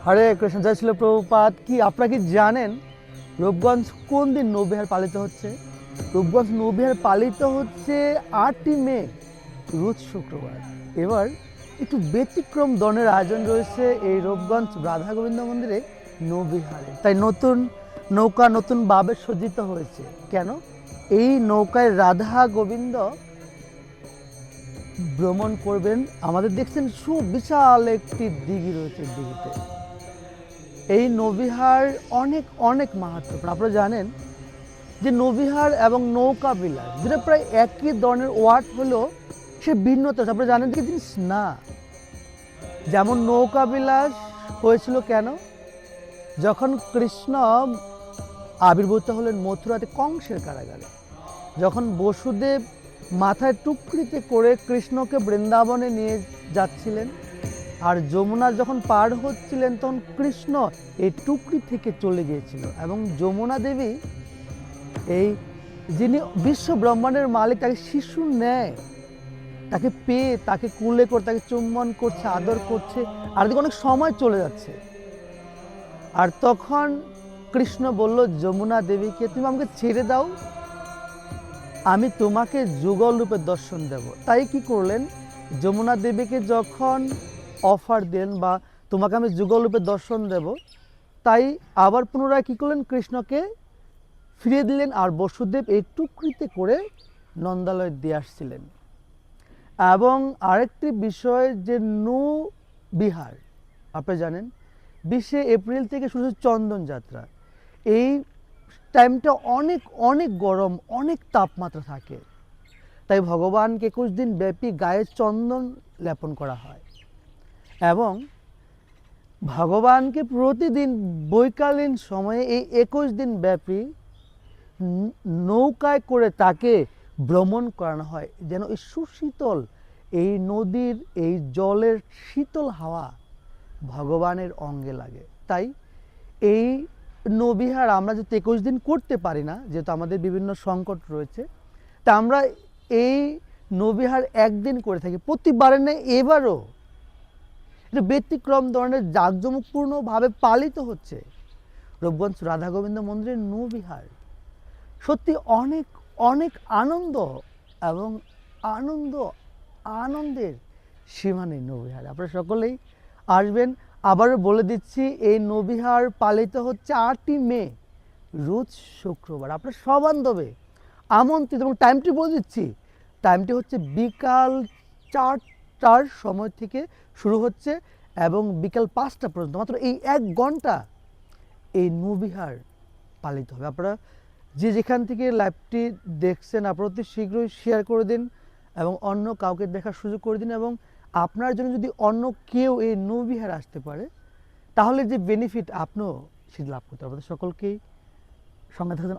হরে কৃষ্ণ, জয় ছিল প্রভুপাদ। কি আপনারা কি জানেন রূপগঞ্জ কোন দিন নৌবিহার পালিত হচ্ছে? রূপগঞ্জ নৌবিহার পালিত হচ্ছে 8ই মে, রোজ শুক্রবার। এবার একটু ব্যতিক্রম ধরনের আয়োজন রয়েছে এই রূপগঞ্জ রাধা গোবিন্দ মন্দিরে নৌবিহারে। তাই নতুন নৌকা নতুনভাবে সজ্জিত হয়েছে। কেন? এই নৌকায় রাধা গোবিন্দ ভ্রমণ করবেন। আমাদের দেখছেন সুবিশাল একটি দিঘি রয়েছে। দিঘিতে এই নৌবিহার অনেক অনেক মাহাত্ম্য। আপনারা জানেন যে নৌবিহার এবং নৌকা বিলাস যেটা প্রায় একই ধরনের ওয়ার্ড হলেও সে ভিন্নতা আপনারা জানেন যে জিনিস না। যেমন নৌকা বিলাস হয়েছিল কেন? যখন কৃষ্ণ আবির্ভূত হলেন মথুরাতে কংসের কারাগারে, যখন বসুদেব মাথায় টুকরিতে করে কৃষ্ণকে বৃন্দাবনে নিয়ে যাচ্ছিলেন, আর যমুনা যখন পার হচ্ছিলেন তখন কৃষ্ণ এই টুকরি থেকে চলে গিয়েছিল এবং যমুনা দেবী এই যিনি বিশ্ব ব্রহ্মাণ্ডের মালিক তাকে শিশু নেয়, তাকে পেয়ে তাকে কুলে করে তাকে চুম্বন করছে, আদর করছে, আর দিকে অনেক সময় চলে যাচ্ছে। আর তখন কৃষ্ণ বলল যমুনা দেবীকে, তুমি আমাকে ছেড়ে দাও, আমি তোমাকে যুগল রূপে দর্শন দেব। তাই কি করলেন? যমুনা দেবীকে যখন অফার দেন বা তোমাকে আমি যুগল রূপে দর্শন দেব, তাই আবার পুনরায় কী করলেন? কৃষ্ণকে ফিরিয়ে দিলেন। আর বসুদেব এই টুকরিতে করে নন্দালয় দিয়ে আসছিলেন। এবং আরেকটি বিষয় যে নৌ বিহার, আপনি জানেন 20শে এপ্রিল থেকে শুরু হচ্ছে চন্দন যাত্রা। এই টাইমটা অনেক অনেক গরম, অনেক তাপমাত্রা থাকে। তাই ভগবানকে 21 দিন ব্যাপী গায়ে চন্দন লেপন করা হয় এবং ভগবানকে প্রতিদিন বৈকালীন সময়ে এই 21 দিন ব্যাপী নৌকায় করে তাকে ভ্রমণ করানো হয়, যেন এই সুশীতল এই নদীর এই জলের শীতল হাওয়া ভগবানের অঙ্গে লাগে। তাই এই নৌবিহার আমরা যেহেতু 21 দিন করতে পারি না, যেহেতু আমাদের বিভিন্ন সংকট রয়েছে, তা আমরা এই নৌবিহার একদিন করে থাকি। প্রতিবারে নেই, এবারও এটা ব্যতিক্রম ধরনের জাঁকজমকপূর্ণভাবে পালিত হচ্ছে রূপগঞ্জ রাধা গোবিন্দ মন্দিরের নৌবিহার। সত্যি অনেক অনেক আনন্দ এবং আনন্দ আনন্দের সীমা নেই নৌবিহারে। আপনারা সকলেই আসবেন। আবারও বলে দিচ্ছি, এই নৌবিহার পালিত হচ্ছে 8ই মে, রোজ শুক্রবার। আপনার সবান্ধবে আমন্ত্রিত। এবং টাইমটি বলে দিচ্ছি, টাইমটি হচ্ছে বিকাল 4টার সময় থেকে শুরু হচ্ছে এবং বিকাল 5টা পর্যন্ত, মাত্র এই 1 ঘন্টা এই নৌবিহার পালিত হবে। আপনারা যে যেখান থেকে লাইভটি দেখছেন আপনারা অতি শীঘ্রই শেয়ার করে দিন এবং অন্য কাউকে দেখার সুযোগ করে দিন। এবং আপনার জন্য যদি অন্য কেউ এই নৌবিহার আসতে পারে, তাহলে যে বেনিফিট আপনিও সেটা লাভ করতে পারবেন। সকলকেই সঙ্গে থাকবেন।